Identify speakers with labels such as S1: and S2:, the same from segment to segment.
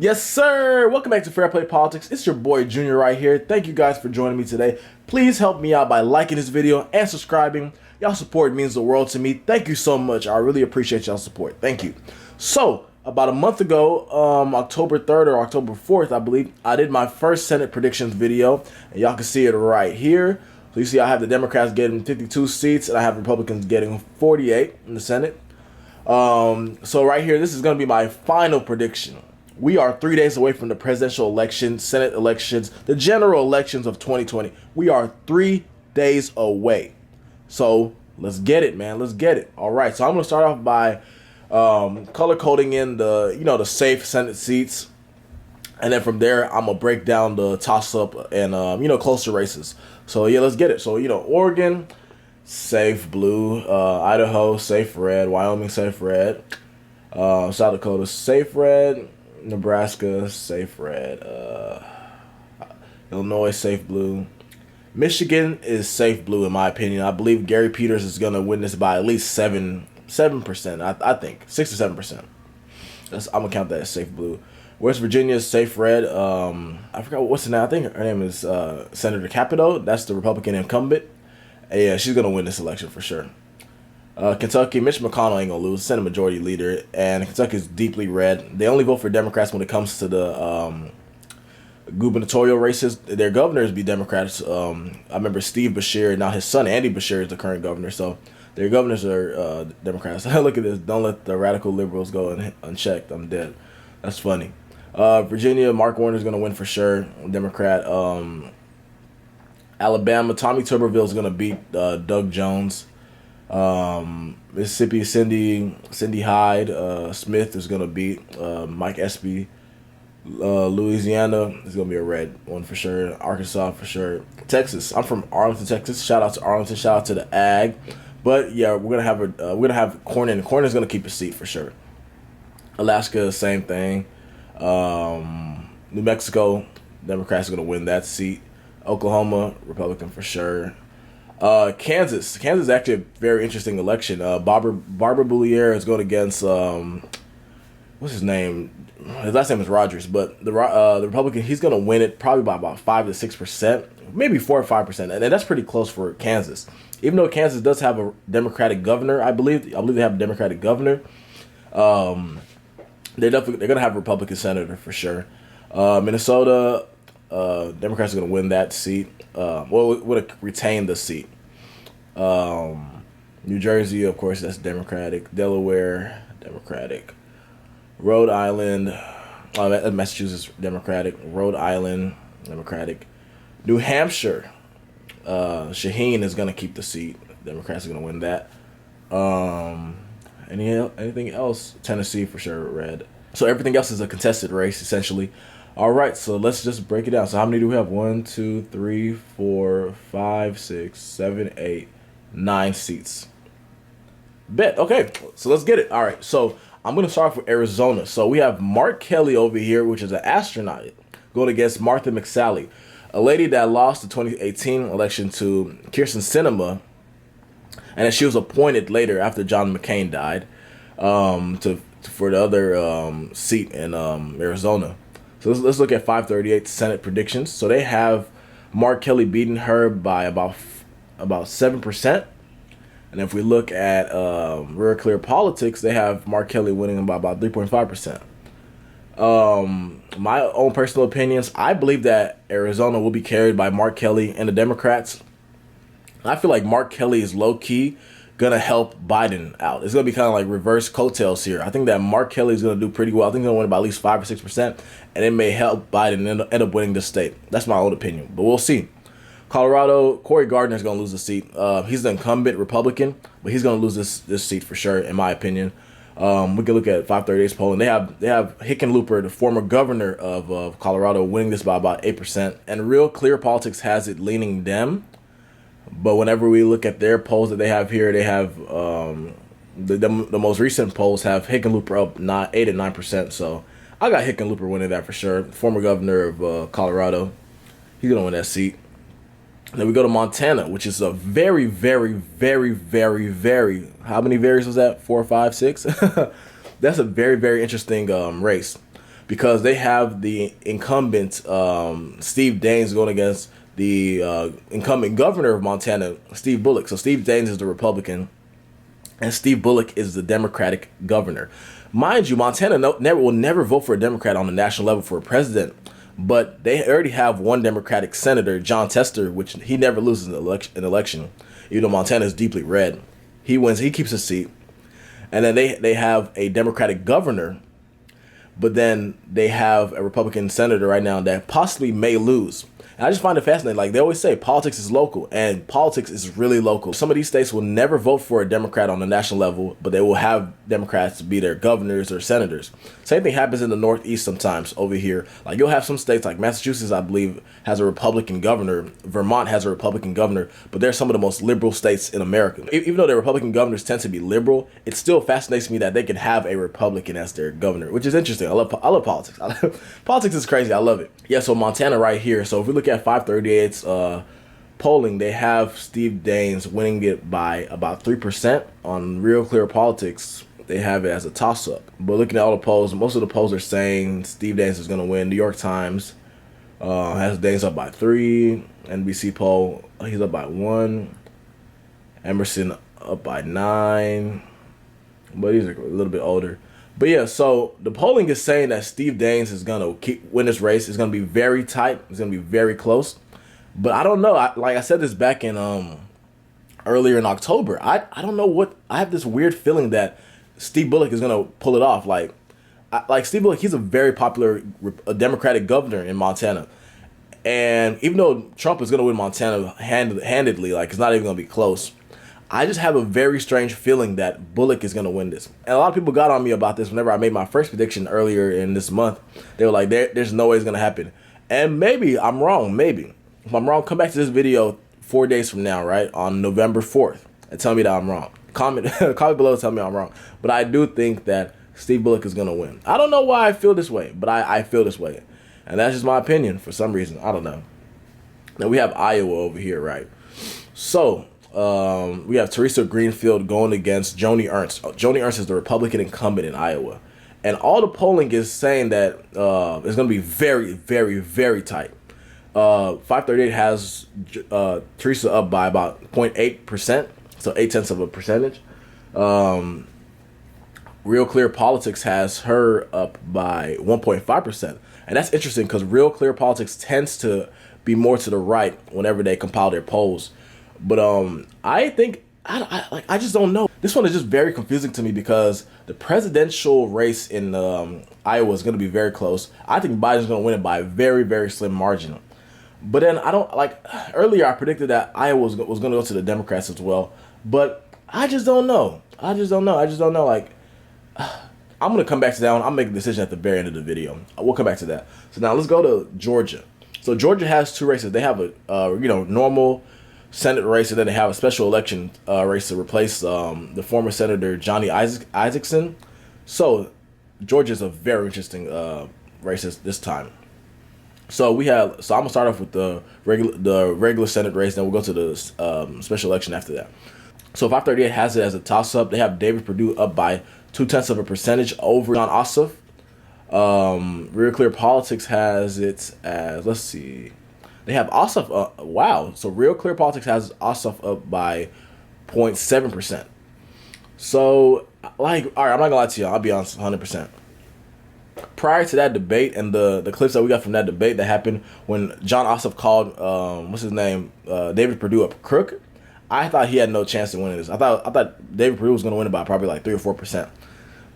S1: Yes, sir. Welcome back to Fair Play Politics. It's your boy Junior right here. Thank you guys for joining me today. Please help me out by liking this video and subscribing. Y'all support means the world to me. Thank you so much. I really appreciate y'all support. Thank you. So, about a month ago, October 3rd or October 4th, I believe, I did my first Senate predictions video, and y'all can see it right here. So you see I have the Democrats getting 52 seats, and I have Republicans getting 48 in the Senate. So right here, this is going to be my final prediction. We are 3 days away from the presidential election, Senate elections, the general elections of 2020. We are 3 days away. So let's get it, man. Let's get it. All right. So I'm going to start off by color coding in the safe Senate seats. And then from there, I'm going to break down the toss-up and, closer races. So, yeah, let's get it. So, Oregon, safe blue. Idaho, safe red. Wyoming, safe red. South Dakota, safe red. Nebraska, safe red. Illinois, safe blue. Michigan is safe blue, in my opinion. I believe Gary Peters is going to win this by at least 7%. I think 6 to 7%. I'm going to count that as safe blue. West Virginia is safe red. I forgot what's her name. I think her name is Senator Capito. That's the Republican incumbent. And yeah, she's going to win this election for sure. Kentucky, Mitch McConnell ain't gonna lose. Senate Majority Leader, and Kentucky is deeply red. They only vote for Democrats when it comes to the gubernatorial races. Their governors be Democrats. I remember Steve Beshear, now his son Andy Beshear is the current governor. So their governors are Democrats. Look at this. Don't let the radical liberals go unchecked. I'm dead. That's funny. Virginia, Mark Warner is gonna win for sure. Democrat. Alabama, Tommy Tuberville is gonna beat Doug Jones. Mississippi, Cindy Hyde Smith is gonna beat Mike Espy. Louisiana is gonna be a red one for sure. Arkansas for sure. Texas, I'm from Arlington, Texas. Shout out to Arlington. Shout out to the Ag. But yeah, we're gonna have Cornyn. Cornyn's gonna keep a seat for sure. Alaska, same thing. New Mexico, Democrats are gonna win that seat. Oklahoma, Republican for sure. Kansas is actually a very interesting election. Barbara Boulier is going against what's his name? His last name is Rogers, but the Republican, he's going to win it probably by about 5 to 6%, maybe 4 or 5%, and that's pretty close for Kansas. Even though Kansas does have a Democratic governor, I believe they have a Democratic governor. They're going to have a Republican senator for sure. Minnesota, Democrats are going to win that seat. Would retain the seat. New Jersey, of course, that's Democratic. Delaware, Democratic. Rhode Island, Massachusetts, Democratic. Rhode Island, Democratic. New Hampshire, Shaheen is going to keep the seat. Democrats are going to win that. Anything else? Tennessee for sure, red. So everything else is a contested race, essentially. All right, so let's just break it down. So how many do we have? 1, 2, 3, 4, 5, 6, 7, 8, 9 seats. Bet. Okay, so let's get it. All right, so I'm going to start off with Arizona. So we have Mark Kelly over here, which is an astronaut, going against Martha McSally, a lady that lost the 2018 election to Kirsten Sinema, and then she was appointed later after John McCain died for the other seat in Arizona. So let's look at 538 Senate predictions. So they have Mark Kelly beating her by about 7%. And if we look at Real Clear Politics, they have Mark Kelly winning by about 3.5%. My own personal opinions, I believe that Arizona will be carried by Mark Kelly and the Democrats. I feel like Mark Kelly is low-key going to help Biden out. It's going to be kind of like reverse coattails here. I think that Mark Kelly is going to do pretty well. I think he's going to win by at least 5 or 6%, and it may help Biden end up winning the state. That's my own opinion, but we'll see. Colorado, Cory Gardner is going to lose the seat. He's the incumbent Republican, but he's going to lose this seat for sure, in my opinion. We can look at 538's poll, and they have Hickenlooper, the former governor of Colorado, winning this by about 8%. And Real Clear Politics has it leaning Dem. But whenever we look at their polls that they have here, they have the most recent polls have Hickenlooper up 8 and 9%. So I got Hickenlooper winning that for sure. Former governor of Colorado, he's gonna win that seat. Then we go to Montana, which is a very, very, very, very, very, how many varies was that? 4, 5, 6? That's a very, very interesting race. because they have the incumbent Steve Daines going against the incumbent governor of Montana, Steve Bullock. So Steve Daines is the Republican, and Steve Bullock is the Democratic governor. Mind you, Montana will never vote for a Democrat on the national level for a president, but they already have one Democratic senator, Jon Tester, which he never loses an election. Even though Montana is deeply red, he wins. He keeps his seat. And then they have a Democratic governor, but then they have a Republican senator right now that possibly may lose. And I just find it fascinating. Like they always say, politics is local, and politics is really local. Some of these states will never vote for a Democrat on the national level, but they will have Democrats be their governors or senators. Same thing happens in the Northeast sometimes over here. Like you'll have some states like Massachusetts, I believe, has a Republican governor. Vermont has a Republican governor, but they're some of the most liberal states in America. Even though the Republican governors tend to be liberal, it still fascinates me that they can have a Republican as their governor, which is interesting. I love politics. Politics is crazy. I love it. Yeah, so Montana right here. So if we look at 538's polling, they have Steve Daines winning it by about 3%. On Real Clear Politics, they have it as a toss-up. But looking at all the polls, most of the polls are saying Steve Daines is going to win. New York Times has Daines up by 3. NBC poll, he's up by 1. Emerson up by 9. But he's a little bit older. But yeah, so the polling is saying that Steve Daines is going to win this race. It's going to be very tight. It's going to be very close. But I don't know. Like I said this back in earlier in October. I don't know what. I have this weird feeling that Steve Bullock is going to pull it off. Like Steve Bullock, he's a very popular Democratic governor in Montana. And even though Trump is going to win Montana handedly, like it's not even going to be close, I just have a very strange feeling that Bullock is going to win this. And a lot of people got on me about this whenever I made my first prediction earlier in this month. They were like, there's no way it's going to happen. And maybe I'm wrong, maybe. If I'm wrong, come back to this video 4 days from now, right, on November 4th, and tell me that I'm wrong. Comment below, tell me I'm wrong. But I do think that Steve Bullock is going to win. I don't know why I feel this way, but I feel this way. And that's just my opinion for some reason. I don't know. Now we have Iowa over here, right? So we have Teresa Greenfield going against Joni Ernst. Joni Ernst is the Republican incumbent in Iowa. And all the polling is saying that it's going to be very, very, very tight. 538 has Teresa up by about 0.8%, so 0.8%. Real Clear Politics has her up by 1.5%. And that's interesting because Real Clear Politics tends to be more to the right whenever they compile their polls. But I think I just don't know. This one is just very confusing to me because the presidential race in Iowa is going to be very close. I think Biden's going to win it by a very, very slim margin. But then I don't like earlier I predicted that Iowa was going to go to the Democrats as well. But I just don't know. I just don't know. Like I'm going to come back to that one. I'll make a decision at the very end of the video. We'll come back to that. So now let's go to Georgia. So Georgia has two races. They have a normal Senate race, and then they have a special election race to replace the former Senator Johnny Isakson. So Georgia is a very interesting race this time. So I'm gonna start off with the regular Senate race, then we'll go to the special election after that. So 538 has it as a toss-up. They have David Perdue up by 0.2% over Jon Ossoff. Real Clear Politics has it as, let's see, they have Ossoff. Wow. So Real Clear Politics has Ossoff up by 0.7%. So, like, all right, I'm not gonna lie to you. I'll be honest, 100%. Prior to that debate and the clips that we got from that debate that happened when Jon Ossoff called David Perdue a crook, I thought he had no chance of winning this. I thought David Perdue was going to win it by probably like 3 or 4%.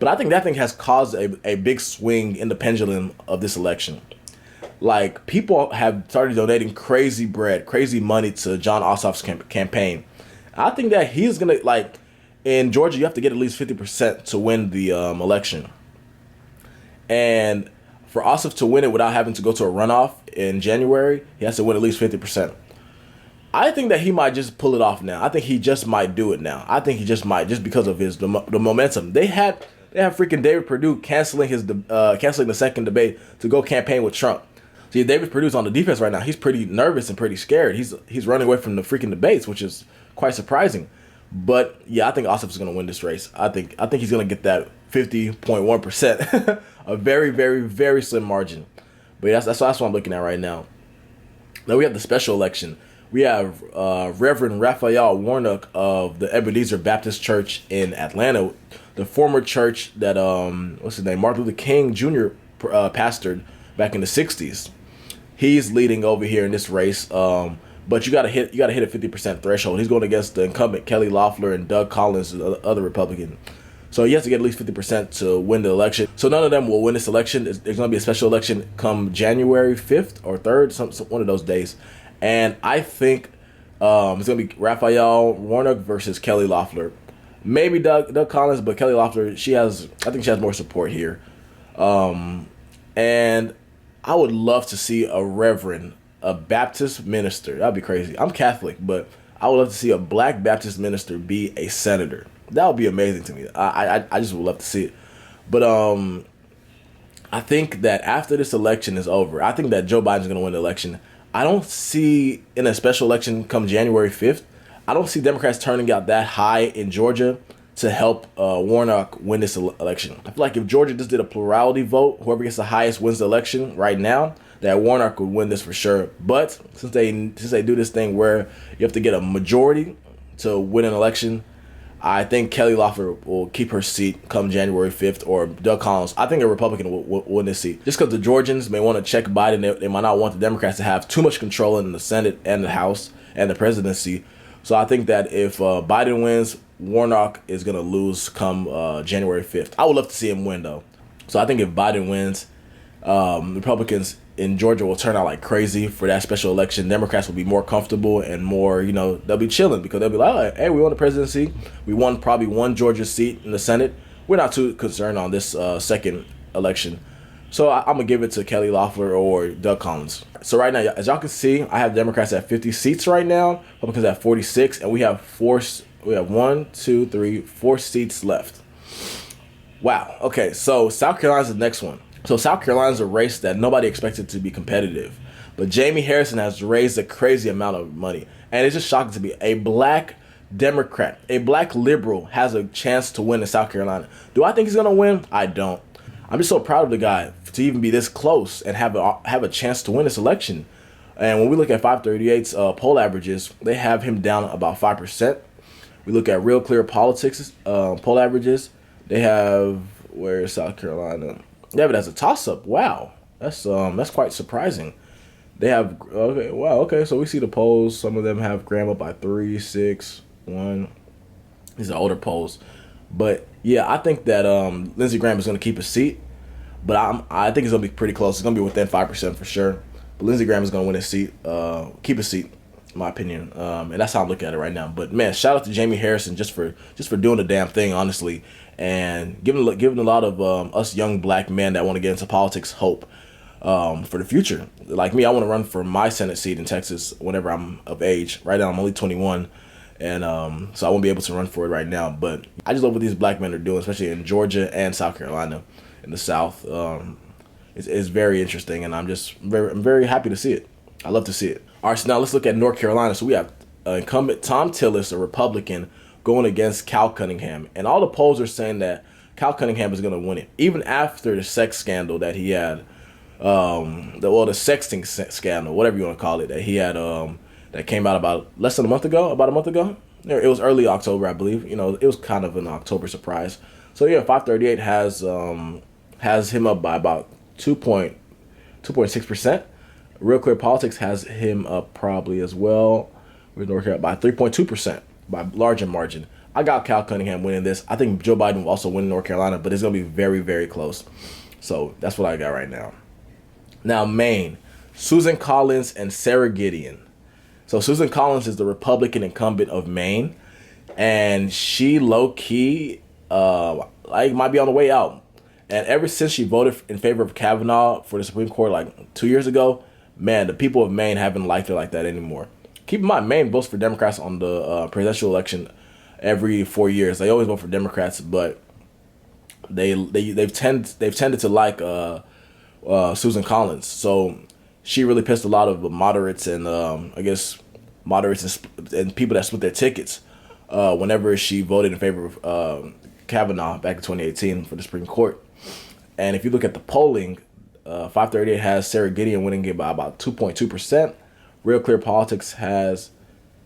S1: But I think that thing has caused a big swing in the pendulum of this election. Like, people have started donating crazy bread, crazy money to Jon Ossoff's campaign. I think that he's going to, like, in Georgia, you have to get at least 50% to win the election. And for Ossoff to win it without having to go to a runoff in January, he has to win at least 50%. I think that he might just pull it off now. I think he just might do it now. I think he just might, just because of the momentum. They have freaking David Perdue canceling the second debate to go campaign with Trump. See, David Perdue's on the defense right now. He's pretty nervous and pretty scared. He's running away from the freaking debates, which is quite surprising. But yeah, I think Ossoff is going to win this race. I think he's going to get that 50.1%. A very, very, very slim margin. But that's what I'm looking at right now. Now we have the special election. We have Reverend Raphael Warnock of the Ebenezer Baptist Church in Atlanta, the former church that what's his name, Martin Luther King Jr. Pastored back in the '60s. He's leading over here in this race, but you gotta hit a 50% threshold. He's going against the incumbent Kelly Loeffler and Doug Collins, the other Republican. So he has to get at least 50% to win the election. So none of them will win this election. There's going to be a special election come January 5th or 3rd, one of those days. And I think it's going to be Raphael Warnock versus Kelly Loeffler. Maybe Doug Collins, but Kelly Loeffler, I think she has more support here. And I would love to see a Baptist minister. That'd be crazy. I'm Catholic, but I would love to see a black Baptist minister be a senator. That would be amazing to me. I just would love to see it. But I think that after this election is over, I think that Joe Biden's going to win the election. I don't see, in a special election come January 5th, I don't see Democrats turning out that high in Georgia to help Warnock win this election. I feel like if Georgia just did a plurality vote, whoever gets the highest wins the election right now, that Warnock would win this for sure. But since they do this thing where you have to get a majority to win an election, I think Kelly Loeffler will keep her seat come January 5th, or Doug Collins. I think a Republican will win this seat. Just because the Georgians may want to check Biden, they might not want the Democrats to have too much control in the Senate and the House and the presidency. So I think that if Biden wins, Warnock is going to lose come January 5th. I would love to see him win, though. So I think if Biden wins, Republicans in Georgia will turn out like crazy for that special election. Democrats will be more comfortable and more, they'll be chilling because they'll be like, oh, hey, we won the presidency. We won probably one Georgia seat in the Senate. We're not too concerned on this second election. So I'm going to give it to Kelly Loeffler or Doug Collins. So right now, as y'all can see, I have Democrats at 50 seats right now, Republicans at 46, and we have 4 seats left. Wow. Okay, so South Carolina's the next one. So South Carolina's a race that nobody expected to be competitive. But Jamie Harrison has raised a crazy amount of money. And it's just shocking to me. A black Democrat, a black liberal has a chance to win in South Carolina. Do I think he's going to win? I don't. I'm just so proud of the guy to even be this close and have a chance to win this election. And when we look at 538's poll averages, they have him down about 5%. We look at Real Clear Politics poll averages. They have, where is South Carolina? They have it as a toss-up. Wow, that's quite surprising. They have okay. So we see the polls. Some of them have Graham up by 3, 6, 1. These are older polls, but yeah, I think that Lindsey Graham is going to keep a seat, but I think it's going to be pretty close. It's going to be within 5% for sure. But Lindsey Graham is going to win a seat, keep a seat, in my opinion, and that's how I'm looking at it right now. But man, shout out to Jamie Harrison just for doing the damn thing, honestly. And giving a lot of us young black men that want to get into politics hope for the future. Like me, I want to run for my Senate seat in Texas whenever I'm of age. Right now, I'm only 21, and so I won't be able to run for it right now. But I just love what these black men are doing, especially in Georgia and South Carolina, in the South. It's very interesting, and I'm very happy to see it. I love to see it. All right, so now let's look at North Carolina. So we have incumbent Tom Tillis, a Republican, going against Cal Cunningham. And all the polls are saying that Cal Cunningham is going to win it, even after the sex scandal that he had, the sexting scandal, whatever you want to call it, that he had, that came out about a month ago. It was early October, I believe. It was kind of an October surprise. So yeah, 538 has him up by about 2.6%. Real Clear Politics has him up probably as well. We're North Carolina by 3.2%. By larger margin. I got Cal Cunningham winning this. I think Joe Biden will also win North Carolina, but it's going to be very, very close. So that's what I got right now. Now, Maine. Susan Collins and Sarah Gideon. So Susan Collins is the Republican incumbent of Maine, and she low-key might be on the way out. And ever since she voted in favor of Kavanaugh for the Supreme Court like 2 years ago, man, the people of Maine haven't liked her like that anymore. Keep in mind, Maine votes for Democrats on the presidential election every 4 years. They always vote for Democrats, but they've tended to like Susan Collins. So she really pissed a lot of moderates and moderates and people that split their tickets whenever she voted in favor of Kavanaugh back in 2018 for the Supreme Court. And if you look at the polling, 538 has Sarah Gideon winning it by about 2.2%. Real Clear Politics has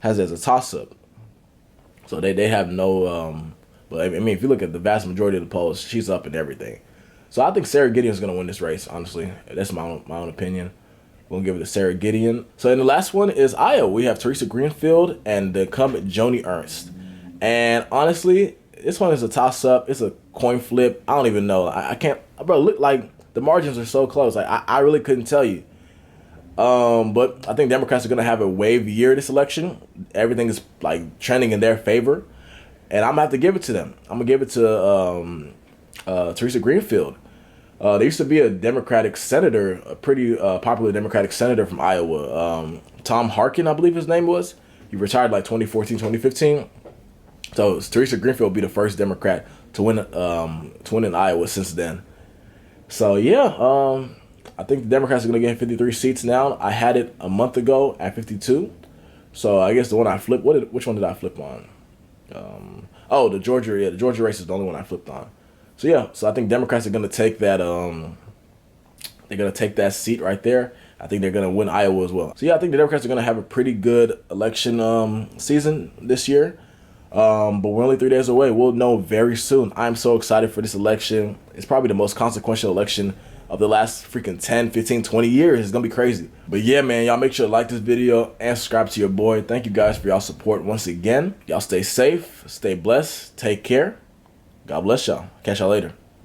S1: it as a toss-up. So they have no, but I mean, if you look at the vast majority of the polls, she's up in everything. So I think Sarah Gideon is going to win this race, honestly. That's my own opinion. We'll give it to Sarah Gideon. So in the last one is Iowa. We have Teresa Greenfield and the incumbent Joni Ernst. And honestly, this one is a toss-up. It's a coin flip. I don't even know. I can't, bro, look, like, the margins are so close. Like, I really couldn't tell you. But I think Democrats are going to have a wave year this election. Everything is, like, trending in their favor. And I'm going to have to give it to them. I'm going to give it to Teresa Greenfield. There used to be a Democratic senator, a pretty popular Democratic senator from Iowa, Tom Harkin, I believe his name was. He retired like 2014, 2015. So Teresa Greenfield will be the first Democrat to win in Iowa since then. So yeah, I think the Democrats are going to get 53 seats now. I had it a month ago at 52. So I guess the one I flipped, which one did I flip on? The Georgia race is the only one I flipped on. So yeah, so I think Democrats are going to take that. They're going to take that seat right there. I think they're going to win Iowa as well. So yeah, I think the Democrats are going to have a pretty good election season this year. But we're only 3 days away. We'll know very soon. I'm so excited for this election. It's probably the most consequential election of the last freaking 10, 15, 20 years. It's going to be crazy. But yeah, man, y'all make sure to like this video and subscribe to your boy. Thank you guys for y'all support once again. Y'all stay safe, stay blessed, take care. God bless y'all. Catch y'all later.